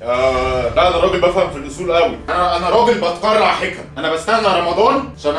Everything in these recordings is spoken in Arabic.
لا انا راجل بفهم في الاصول قوي. انا راجل بتقرع حكم. انا بستنى رمضان عشان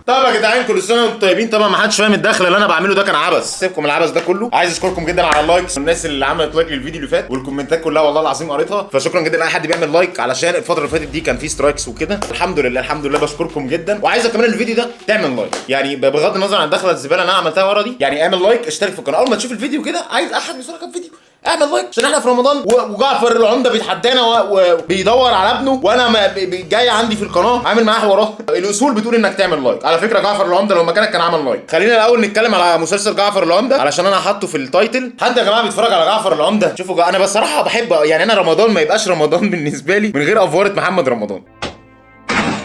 طب يا جدعان كل سنه وانتم طيبين. طبعا ما حدش فاهم الدخله اللي انا بعمله ده كان عبث. سيبكم العبث ده كله. عايز اشكركم جدا على اللايكس والناس اللي عملت لايك للفيديو اللي فات والكومنتات كلها والله العظيم قريتها. فشكرا جدا لاي حد بيعمل لايك علشان الفتره اللي فاتت دي كان في سترايكس وكده. الحمد لله الحمد لله بشكركم جدا. وعايزك كمان الفيديو ده تعمل لايك، يعني بغض النظر عن الدخله الزباله اللي انا عملتها ورا دي، يعني اعمل لايك اشترك في القناه. اول ما تشوف الفيديو كده عايز احد يشارك في الفيديو اعمل لايك عشان احنا في رمضان وجعفر العمده بيتحدانا وبيدور على ابنه وانا جاي عندي في القناه عامل معاه حوارات. الاصول بتقول انك تعمل لايك. على فكره جعفر العمده لو مكانك كان عمل لايك. خلينا الاول نتكلم على مسلسل جعفر العمده علشان انا حاطه في التايتل. حد يا جماعه بيتفرج على جعفر العمده؟ شوفوا انا بصراحه بحب، يعني انا رمضان ما يبقاش رمضان بالنسبه لي من غير افوره محمد رمضان.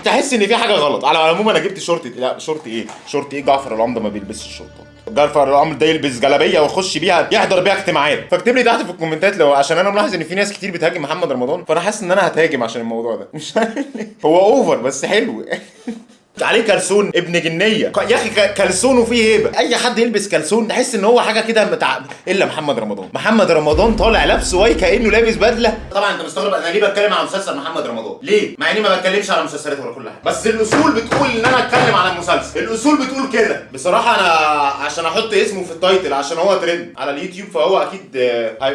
تحس ان في حاجه غلط. على العموم انا جبت شورت، لا شورت ايه جعفر العمده ما بيلبسش الشورتات. جعفر العمده ده يلبس جلابيه ويخش بيها يحضر بيها اجتماعات. فاكتب لي تحت في الكومنتات لو، عشان انا ملاحظ ان في ناس كتير بتهاجم محمد رمضان، فانا حاسس ان انا هتهاجم عشان الموضوع ده. مش هو اوفر بس حلو. عليه كلسون ابن جنيه يا اخي، كلسونه فيه هيبه. اي حد يلبس كلسون تحس ان هو حاجه كده الا محمد رمضان. محمد رمضان طالع لابسه واي كانه لابس بدله. طبعا انت مستغرب انا ليه بتكلم على مسلسل محمد رمضان ليه، مع اني ما بتكلمش على مسلسلات ولا كل حاجه، بس الاصول بتقول ان انا اتكلم على المسلسل. الاصول بتقول كده. بصراحه انا عشان احط اسمه في التايتل عشان هو ترند على اليوتيوب، فهو اكيد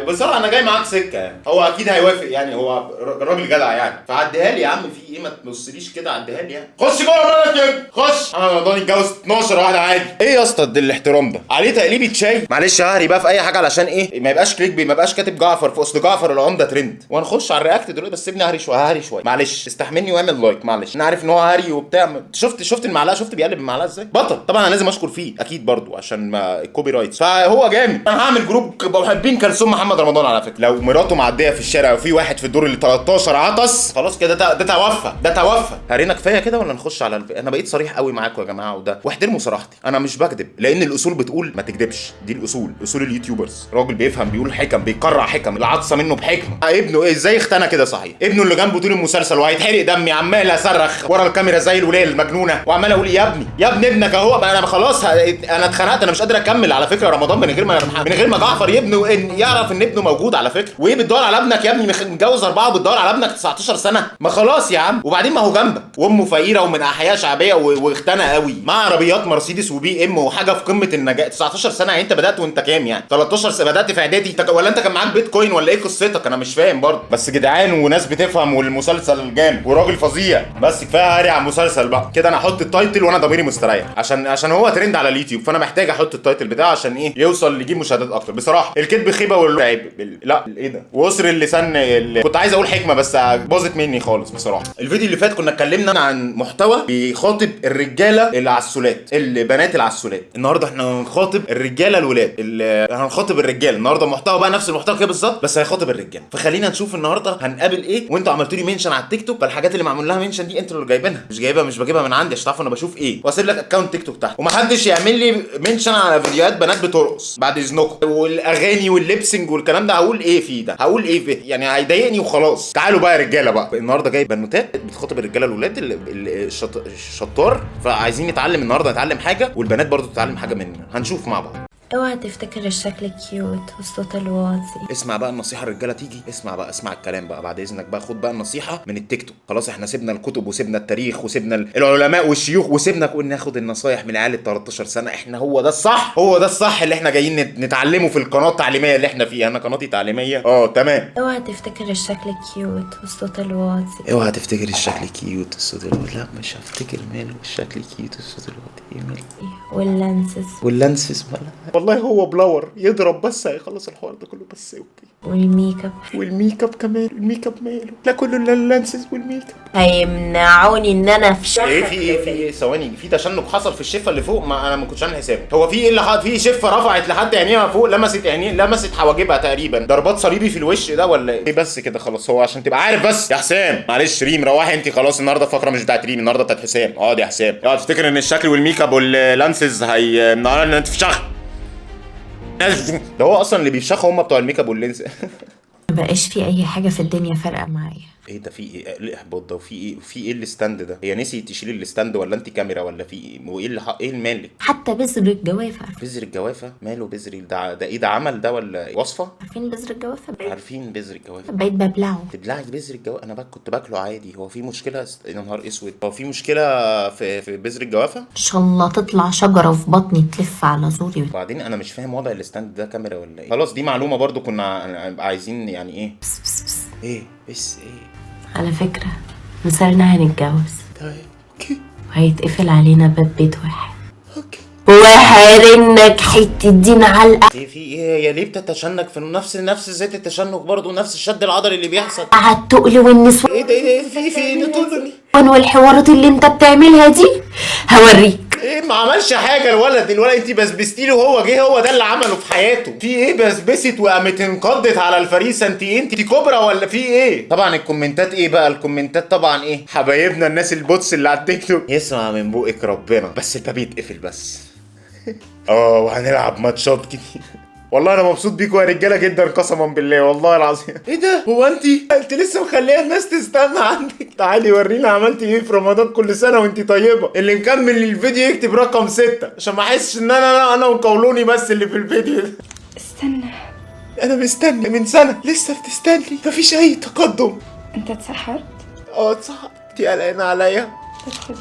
بصراحه انا جاي معاك سكه، يعني هو اكيد هيوافق، يعني هو راجل جدع يعني. فعديها لي يا عم، في ايه ما تبصليش كده، عديها لي يعني. خش جوه بلدك خش. محمد رمضان يتجوز 12 واحده عادي. ايه يا اسطى الاحترام ده؟ عليه تقليبه شاي. معلش ههري بقى في اي حاجه علشان ايه ما يبقاش كليك بي، ما يبقاش كاتب جعفر في اصل جعفر العمده ترند وهنخش على الرياكت دلوقتي. بس سيبني هري شويه معلش استحملني واعمل لايك. معلش انا عارف ان هو هري وبتاع. شفت المعلقه، شفت بيقلب المعلقه ازاي بطل. طبعا انا لازم اشكر فيه اكيد برضو عشان ما الكوبي رايتس، فهو جامد. انا هعمل جروب محبين كلثوم محمد رمضان على فكره. لو مراته معديه في الشارع وفي واحد في الدور اللي 13 عطس خلاص كده ده توفى. هرينا كفايه كده ولا نخش على انا بقيت صريح قوي معاكم يا جماعه وده واحترموا صراحتي. انا مش بكذب لان الاصول بتقول ما تكذبش. دي الاصول، اصول اليوتيوبرز. راجل بيفهم بيقول حكم، بيقرع حكم، العطسه منه بحكمه. ابنه ايه ازاي اختنى كده صحيح؟ ابنه اللي جنبه طول المسلسل وهيتحرق دمي عمال اصرخ ورا الكاميرا زي الوليه المجنونه وعمال اقول يا ابني ابنك اهو. انا خلاص انا اتخنقت، انا مش قادر اكمل على فكره رمضان من غير ما جعفر يعرف ان ابنه موجود على فكره. وايه بتدور على ابنك يا ابني؟ متجوز 4 وبتدور على ابنك 19 سنه؟ ما خلاص يا عم. وبعدين ما هو جنبك وامه فقيره ومن احياء شعبيه واختنى قوي مع عربيات مرسيدس وبي ام وحاجه في قمه النجاح. 19 سنه يعني انت بدات وانت كام يعني؟ 13 سنه بدات في اعدادي ولا انت كان معاك بيتكوين ولا ايه قصتك؟ انا مش فاهم برضه. بس جدعان وناس بتفهم والمسلسل جامد وراجل فظيع. بس كفايه هري على المسلسل بقى كده. انا احط التايتل وانا ضميري مستريح عشان هو ترند على اليوتيوب، فانا محتاج احط التايتل بتاعه عشان ايه يوصل يجيب مشاهدات اكتر. بصراحه الكذب خيبه لا ايه ده واسر اللسان كنت عايز اقول حكمه بس باظت مني خالص بصراحه. الفيديو اللي فات كنا اتكلمنا عن محتوى بيخاطب الرجاله العسولات، البنات العسولات. النهارده احنا هنخاطب الرجاله الولاد، هنخاطب الرجاله النهارده. محتوى بقى نفس المحتوى كده بالظبط بس هيخاطب الرجاله. فخلينا نشوف النهارده هنقابل ايه. وانتوا عملتوا لي منشن على التيك توك، فالحاجات اللي معمول لها منشن دي انتوا اللي جايبينها، مش بجيبها من عندي عشان تعرفوا انا بشوف ايه. واسيب لك اكونت تيك توك تحت ومحدش يعمل لي منشن على فيديوهات بنات بترقص بعد اذنكم. والاغاني والليبسنج والكلام ده هقول ايه فيه ده؟ هقول ايه فيه يعني؟ هيضايقني وخلاص. تعالوا بقى يا رجاله بقى. النهارده جايب بنوتات بتخاطب الرجاله الولاد الشطار، فعايزين نتعلم النهارده، نتعلم حاجه والبنات برضو تتعلم حاجه مننا. هنشوف مع بعض. اوعى تفتكر الشكل كيوت والصوت الواطي. اسمع بقى النصيحه الرجاله تيجي. اسمع الكلام بقى بعد اذنك بقى. خد بقى النصيحه من التيك توك. خلاص احنا سيبنا الكتب وسيبنا التاريخ وسيبنا العلماء والشيوخ وسيبنا ناخد النصايح من العيال ال 13 سنه. احنا هو ده الصح اللي احنا جايين نتعلمه في القناه التعليميه اللي احنا فيها. انا قناتي تعليميه تمام. اوعى تفتكر الشكل كيوت والصوت الواطي. اوعى تفتكر الشكل كيوت والصوت الواطي. لا مش هفتكر ماله الشكل كيوت والصوت الواطي. ايه ماله؟ واللانسز بقى والله هو بلاور يضرب بس هيخلص الحوار ده كله. بس اوكي. والميك اب كمان. الميك اب ماله؟ لا كله اللانسز والميك اب هيمنعوني ان انا افشخ. في ثواني في تشنج حصل في الشفه اللي فوق. ما انا ما كنتش عامل حسابي. هو في ايه اللي في شفه رفعت لحد عينيها فوق، لمست حواجبها تقريبا. ضربات صليبي في الوش ده ولا ايه؟ بس كده خلاص. هو عشان تبقى عارف بس يا حسام. معلش ريم روحي انت خلاص. النهارده الفقره مش بتاعت ريم، النهارده بتاعت حسام. اقعد يا حسام. اوعى تفتكر ان الشكل والميك اب واللانسز هيمنعونا انت تفشخ. ده هو اصلا اللي بيفشخوا هم بتوع الميك اب واللينس. مبقاش في اي حاجه في الدنيا فارقه معايا. ايه ده؟ في ايه؟ ايه الاحباط ده؟ وفي ايه؟ في ايه الستاند ده؟ هي نسيت تشيل الستاند ولا انت كاميرا ولا في ايه؟ وايه اللي ايه المالك؟ حتى بذر الجوافة. بذر الجوافه ماله؟ بذر ده ايه؟ ده عمل ده ولا وصفه؟ عارفين بذر الجوافة؟ عارفين بذر الجوافه. بقيت ببلعه. تبلعي بذر الجوافه؟ انا كنت باكله عادي. هو في مشكله؟ يا نهار اسود، هو في مشكله في بذر الجوافه؟ ان شاء الله تطلع شجرة في بطني تلف على زوري. وبعدين انا مش فاهم وضع الستاند ده كاميرا ولا ايه. خلاص دي معلومه برضو كنا عايزين يعني ايه. بس بس بس. ايه بس ايه؟ على فكرة مثالنا هنتجوز طيب اوكي. وهيتقفل علينا باب بيت واحد اوكي. وهرنك حتة دين علقة. ايه في ايه؟ يا ليه بتتشنج في نفس زيت التشنج برضه، نفس الشد العضلي اللي بيحصل. على التقل والنسوان ايه ده؟ ايه ده؟ في ايه؟ نطولني والحوارات اللي انت بتعملها دي هوريك. ايه؟ ما عملش حاجه الولد انت بسبستي له، هو جه هو ده اللي عمله في حياته. في ايه؟ بسبست وقامت انقضت على الفريسه. انت كبرى ولا في ايه؟ طبعا الكومنتات ايه بقى؟ الكومنتات طبعا ايه؟ حبايبنا الناس البوتس اللي على التيك توك، يسمع من بوقك ربنا بس الباب يتقفل بس. وهنلعب ماتشات كتير. والله انا مبسوط بيكوا يا رجاله جدا قسما بالله والله العظيم. ايه ده؟ هو انت لسه مخليه الناس تستنى عندك؟ تعالي ورينا عملتي ايه في رمضان كل سنه وانت طيبه. اللي مكمل الفيديو يكتب رقم 6 عشان ما احسش ان انا وقولوني بس اللي في الفيديو ده. استنى، انا مستني من سنه، لسه بتستني؟ مفيش اي تقدم. انت اتسحرت؟ اتسحرت؟ انت قلقانه عليا؟ تدخل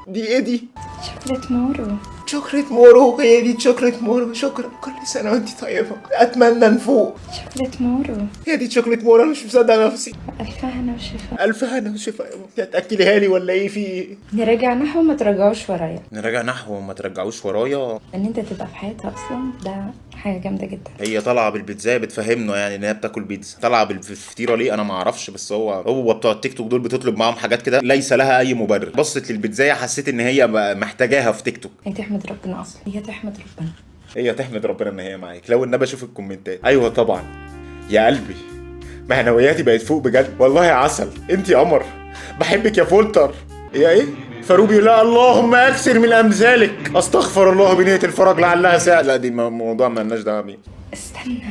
دي ايه دي؟ شوكليت مورو. شوكليت مورو؟ هي دي شوكليت مورو؟ شكرا، كل سنه وانت طيبه، اتمنى نفوق. شوكليت مورو. هي دي شوكليت مورو؟ انا مش مصدق نفسي. الف هنا وشفا. الف هنا وشفا. هتاكليها لي ولا ايه؟ في ايه؟ نرجع نحو ما ترجعوش ورايا. نراجع نحو وما ترجعوش ورايا. ان انت تبقى في حياتها اصلا ده حاجه جامده جدا. هي طالعه بالبيتزا بتفهمنا يعني ان هي بتاكل بيتزا. طالعه بالفطيره ليه انا ما اعرفش، بس هو بتوع التيك توك دول بتطلب معاهم حاجات كده ليس لها اي مبرر. بصت للبيتزا حسيت ان هي محتاجاها في تيك توك. هي تحمد ربنا اصلا، هي تحمد ربنا. هي تحمد ربنا ان هي معاك. لو النبي اشوف الكومنتات. ايوه طبعا يا قلبي، معنوياتي بقت فوق بجد والله. يا عسل، انت قمر، بحبك يا فولتر. يا ايه؟ فاروبي لا اللهم اكثر من امثالك. استغفر الله بنية الفرج لعلها ساعة. لا دي موضوع ما لناش دعوه بيه. استنى،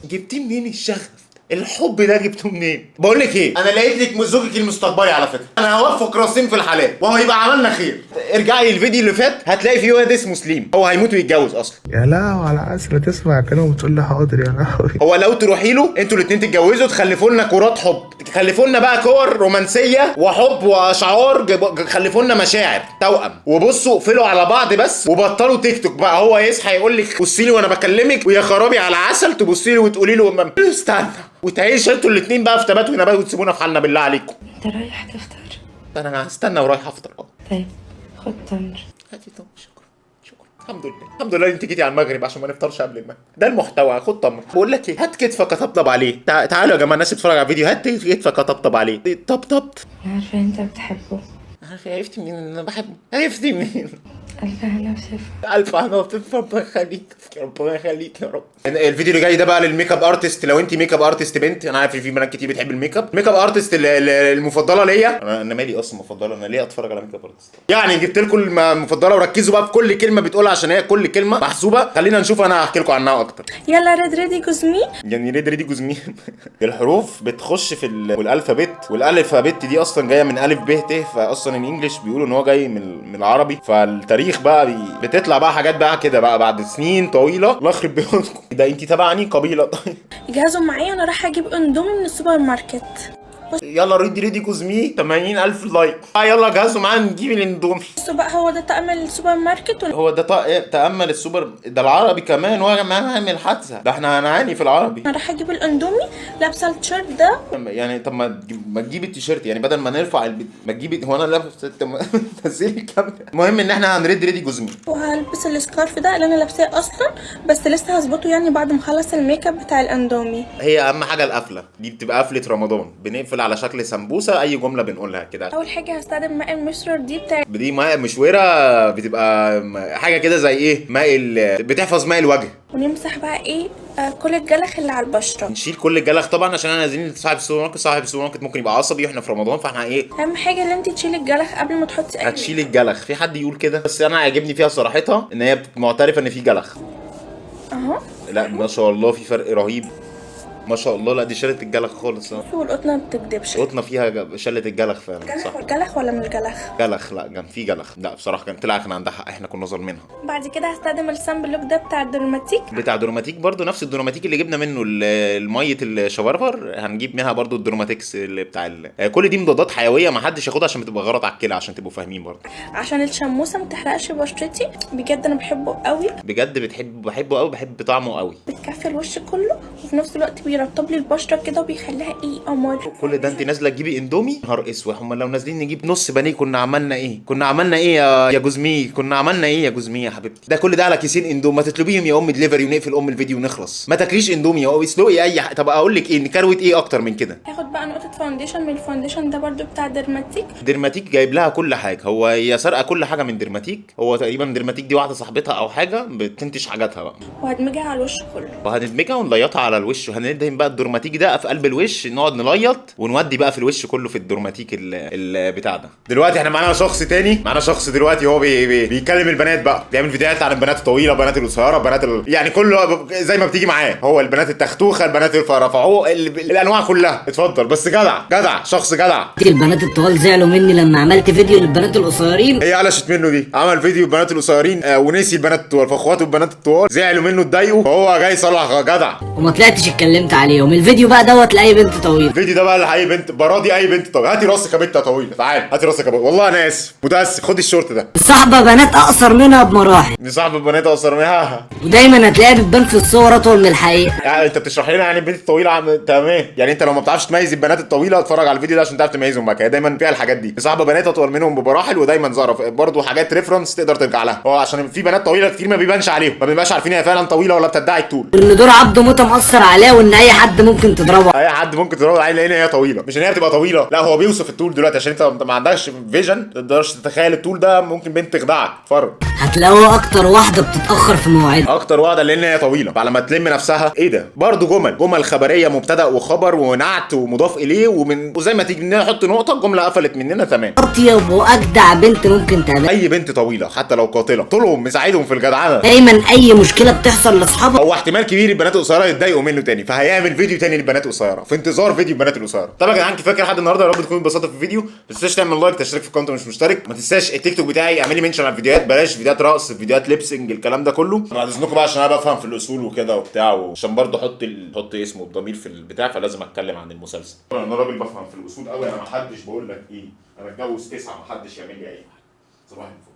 جبتيه منين الشغف؟ الحب ده جبته منين؟ بقول لك ايه، انا لقيت لك زوجك المستقبلي على فكره. انا هوفق راسين في الحلال وهو يبقى عملنا خير. ارجعي للفيديو اللي فات هتلاقي فيه واد اسمه سليم، هو هيموت ويتجوز اصلا. يا لا على عسل تسمع كلامه وتقول لي حاضر يا لهوي. هو لو تروحي له انتوا الاثنين تتجوزوا تخلفوا لنا كورات حب، تخلفوا لنا بقى كور رومانسيه وحب واشعار، خلفوا لنا مشاعر توأم. وبصوا اقفلوا على بعض بس وبطلوا تيك توك بقى. هو يصحى يقول لك بصي لي وانا بكلمك ويا خرابي على عسل، تبصي لي وتقولي له استنى، وتعيشوا انتوا الاثنين بقى في تبات ونبات وتسيبونا في حالنا بالله عليكم. انت رايح تفطر؟ انا هستنى ورايح افطر. طيب خد تمر. هاتي تمر. شكرا. الحمد لله انت جيتي على المغرب عشان ما نفطرش قبل المغرب. ده المحتوى. خد تمر. بقول لك ايه، هات كتفك اطبطب عليه. تعالوا يا جماعه الناس بتتفرج على الفيديو، هات كتفك اطبطب عليه. طبطبت. انا عارفه انت بتحبه. عرفتي منين ان انا بحبه؟ عرفتي منين؟ الف هنا وشفا. الف هنا وشفا. ربنا يخليك، ربنا يخليك يا رب. الفيديو اللي جاي ده بقى للميك اب ارتست. لو انت ميك اب ارتست بنت، انا عارف في بنات كتير بتحب الميك اب. ميك اب ارتست المفضله ليا انا مالي اصلا مفضله، انا ليه اتفرج على ميك اب ارتست؟ يعني جبت لكم المفضله وركزوا بقى في كل كلمه بتقولها عشان هي كل كلمه محسوبه. خلينا نشوف، انا هحكي لكم عنها اكتر. يلا ريدي جوزمي. يعني ريدي جوزمي. الحروف بتخش في والالفابت، والالفابت دي اصلا جايه من الف ب ت، فاصلا الانجليش بيقولوا ان هو جاي من العربي. فالتاريخ بقى بتطلع بقى حاجات بقى كده بقى بعد سنين طويله. الله يخرب بيوتكم. ده انت تبعني قبيله. طيب جهزوا معايا وانا رايحه اجيب اندومي من السوبر ماركت. يلا ريدي جوزمي 80,000 لايك. يلا جهزوا معانا نجيب الاندومي. بصوا بقى، هو ده تأمل السوبر ماركت ولا هو ده تأمل السوبر ده العربي كمان، وانا ما هعمل حادثه ده احنا هنعاني في العربي. انا رايحه اجيب الاندومي لابسه التيشيرت ده. يعني طب ما تجيب التيشيرت، يعني بدل ما نرفع ما تجيب. هو انا لابس نزلي الكاميرا. المهم ان احنا ريدي جوزمي. وهلبس السكارف ده اللي انا لابساه اصلا، بس لسه هظبطه يعني بعد ما اخلص الميك اب بتاع الاندومي. هي اهم حاجه القفله دي، بتبقى قفله رمضان. بنقفل على شكل سمبوسه، اي جمله بنقولها كده. اول حاجه هستخدم ماء المشرر دي ماء مشوره، بتبقى حاجه كده زي ايه، بتحفظ ماء الوجه. ونمسح بقى ايه كل الجلخ اللي على البشره. نشيل كل الجلخ طبعا عشان انا نازلين صاحب السوبر ماركت ممكن يبقى عصبي واحنا في رمضان، فاحنا ايه، اهم حاجه ان انت تشيلي الجلخ قبل ما تحطي اي. هتشيل الجلخ. في حد يقول كده، بس انا عاجبني فيها صراحتها ان هي معترفه ان في جلخ. اهو. لا ما شاء الله في فرق رهيب ما شاء الله. لا دي شلة الجلخ خالص. والقطنه ما بتكدبش. قطنا فيها شلة الجلخ فعلا. صح. جلخ ولا مش جلخ؟ جلخ. لا كان في جلخ. لا بصراحه كان عندها حق، احنا كنا ظالمينها. بعد كده هستخدم السان بلوك ده بتاع الدرماتيك. بتاع درماتيك برضو، نفس الدرماتيك اللي جبنا منه الميه الشوارفر، هنجيب منها برضو الدرماتيكس اللي بتاع كل دي مضادات حيويه ما حدش ياخدها عشان بتبقى غلط على الكلى، عشان تبقوا فاهمين برضو. عشان الشموسه ما تحرقش بشرتي. بجد انا بحبه قوي. بجد بحبه قوي، بحب طعمه قوي. بتكفي الوش كله وفي نفس الوقت بيرطب لي البشره كده وبيخليها ايه قمر. كل ده انت نازله تجيبي اندومي؟ نهار اسود. هم لو نازلين نجيب نص بانيه كنا عملنا ايه؟ يا جوزمي، كنا عملنا ايه يا جوزمي يا حبيبتي؟ ده كل ده على كيسين اندومي. ما تطلبيهم يا ام دليفري ونقفل الفيديو ونخلص. ما تاكليش اندومي يا اسلقي اي حاجه. طب اقول لك ايه، نكروت ايه اكتر من كده؟ هاخد بقى نقطه فاونديشن من الفاونديشن ده برضو بتاع درماتيك. درماتيك جايب لها كل حاجه، هي سارقه كل حاجه من درماتيك. هو تقريبا درماتيك دي واحده صاحبتها او حاجه بتنتج حاجاتها بقى. وهدمجها على الوش كله. وهندمجها ونليطها على الوش، وهندهن بقى الدرماتيك ده في قلب الوش، نقعد نليط ونودي بقى في الوش كله في الدرماتيك بتاع ده. دلوقتي احنا معانا شخص تاني، دلوقتي هو بيكلم البنات بقى، بيعمل فيديوهات عن البنات الطويله، البنات القصيره، يعني كله زي ما بتيجي معاه. هو البنات التختوخه، البنات رفعوه، الانواع كلها. اتفضل. بس جدع شخص جدع. البنات الطوال زعلوا مني لما عملت فيديو للبنات القصيرين. هي قلشت منه دي، عمل فيديو البنات القصيرين ونسي البنات الطوال، فاخواته البنات الطوال زعلوا منه اتضايقوا، فهو جاي يصلح. جدع. وما طلعتش اتكلمت عليهم. الفيديو بقى دوت لاي بنت طويله. الفيديو ده بقى لاي بنت براضي، اي بنت طويله. هاتي راسك يا بنت طويله، تعالي هاتي راسك يا بنت. والله انا اسف، متاسف. خدي الشورت ده. صاحبه بنات اقصر منها بمراحل. دي صاحبه بنات اقصر منها. ودايما هتلاقيها بتبان في الصور اطول من الحقيقه. يعني انت بتشرح لنا يعني البنت الطويله تمام. يعني انت لو ما بتعرفش تميز البنات الطويله اتفرج على الفيديو ده عشان تعرف تميزهم بقى. هي دايما فيها الحاجات دي، صاحبه بنات اطول منهم بمراحل، ودايما ظهر برضه حاجات ريفرنس تقدر ترجع لها. هو عشان في بنات طويله كتير ما بيبانش عليهم، ما بنبقاش عارفين هي فعلا طويله ولا بتدعي الطول. وان دور عبده موته مأثر عليها، وان اي حد ممكن تضربها. اي حد ممكن تضربها عيل لان هي طويله، مش ان هي بتبقى طويله. لا هو بيوصف الطول دلوقتي عشان انت ما عندكش فيجن، ما تقدرش تتخيل الطول ده. ممكن بنت تخدعك. اتفرج. هتلاقوها اكتر واحده بتتاخر في مواعيدها. اكتر واحده لان هي طويله، فعلى ما تلم نفسها ايه ده. برضه جمل خبريه، مبتدا وخبر ونعت ومضاف اليه وزي ما تيجي نحط نقطه الجمله قفلت مننا تمام. اطيب واجدع بنت ممكن تقابلها. اي بنت طويله حتى لو قاتله طولهم مساعدهم في الجدعنه. دايما اي مشكله بتحصل لاصحابها هو احتمال كبير البنات القصيره يتضايقوا منه تاني، فهيعمل فيديو تاني للبنات القصيره، في انتظار فيديو البنات القصيره. طبعا يا جدعان كفايه كده لحد النهارده. يا رب تكونوا اتبسطتوا في الفيديو. ما تنساش تعمل لايك، تشترك في القناه مش مشترك. ما تنساش التيك توك بتاعي اعملي منشن على الفيديوهات، بلاش فيديوهات رقص، فيديوهات ليبسنج، الكلام ده كله. بعد اذنكم بقى عشان انا بفهم في الاصول وكده وبتاع، وعشان برضه احط اسمه الضمير في البتاع، فلازم اتكلم عن المسلسل. انا راجل بفهم في الاصول قوي. انا ما حدش بقول لك ايه، انا اتجوز 9 ما حدش يعمل لي اي حاجه. صباح الفل.